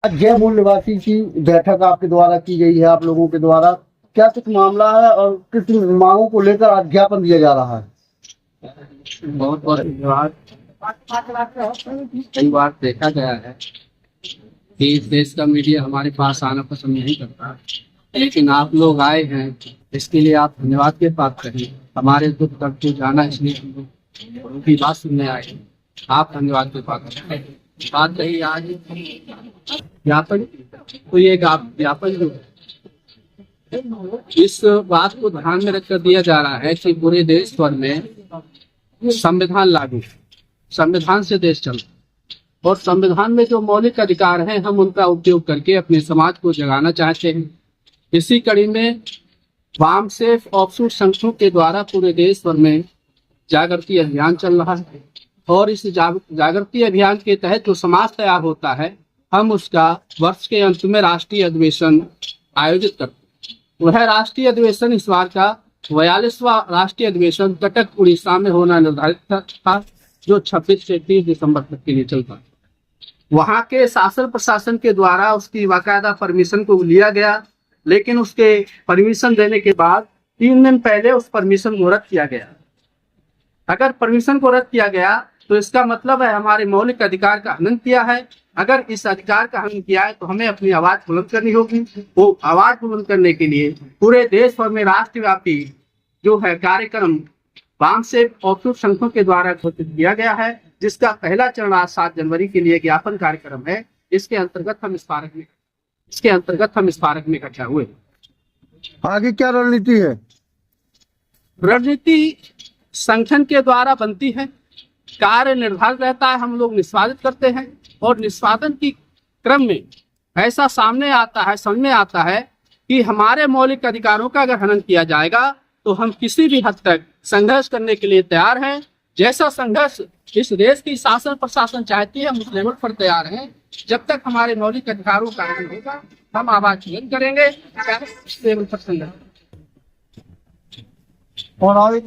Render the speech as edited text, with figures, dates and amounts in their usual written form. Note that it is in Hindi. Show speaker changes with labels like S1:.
S1: जय मूल निवासी की बैठक आपके द्वारा की गई है, आप लोगों के द्वारा क्या कुछ मामला है और किस मांगों को लेकर आज ज्ञापन दिया जा रहा है?
S2: बहुत बहुत धन्यवाद। कई बार देखा गया है कि इस देश का मीडिया हमारे पास आना पसंद नहीं करता, लेकिन आप लोग आए हैं, इसके लिए आप धन्यवाद के पात्र हैं। हमारे दुख दर्द को जाना, इसलिए हम लोग उनकी बात सुनने आए हैं। आप धन्यवाद के पात्र हैं। बात रही आज ज्ञापन, तो ये ज्ञापन जो है, इस बात को ध्यान में रखकर दिया जा रहा है कि पूरे देश भर में संविधान लागू, संविधान से देश चलता, और संविधान में जो मौलिक अधिकार हैं हम उनका उपयोग करके अपने समाज को जगाना चाहते हैं। इसी कड़ी में वामसेफ ऑफशूट संगठनों के द्वारा पूरे देश भर में जागृति अभियान चल रहा है, और इस जागृति अभियान के तहत जो समाज तैयार होता है, हम उसका वर्ष के अंत में राष्ट्रीय अधिवेशन आयोजित करते हैं। वह राष्ट्रीय अधिवेशन इस बार का 42वां राष्ट्रीय अधिवेशन कटक उड़ीसा में होना निर्धारित था, जो 26 से 30 दिसंबर तक के लिए चलता। वहां के शासन प्रशासन के द्वारा उसकी बाकायदा परमिशन को लिया गया, लेकिन उसके परमिशन देने के बाद 3 दिन पहले उस परमिशन को रद्द किया गया। अगर परमिशन को रद्द किया गया तो इसका मतलब है हमारे मौलिक अधिकार का हनन किया है। अगर इस अधिकार का हनन किया है तो हमें अपनी आवाज बुलंद करनी होगी। वो आवाज बुलंद करने के लिए पूरे देश भर में राष्ट्रव्यापी जो है कार्यक्रम वामसेफ ऑफशूट संगठनों के द्वारा घोषित किया गया है, जिसका पहला चरण आज 7 जनवरी के लिए ज्ञापन कार्यक्रम है। इसके अंतर्गत हम इस पार्क में इकट्ठा हुए।
S1: आगे क्या रणनीति है?
S2: रणनीति संगठन के द्वारा बनती है, कार्य निर्धारित रहता है, हम लोग निष्पादित करते हैं, और निष्पादन की क्रम में ऐसा समझ में आता है कि हमारे मौलिक अधिकारों का अगर हनन किया जाएगा तो हम किसी भी हद तक संघर्ष करने के लिए तैयार हैं। जैसा संघर्ष इस देश की शासन प्रशासन चाहती है, हम उस लेवल पर तैयार हैं। जब तक हमारे मौलिक अधिकारों का हनन होगा हम आवाज बुलंद करेंगे, इस लेवल पर संघर्ष।
S1: और आगे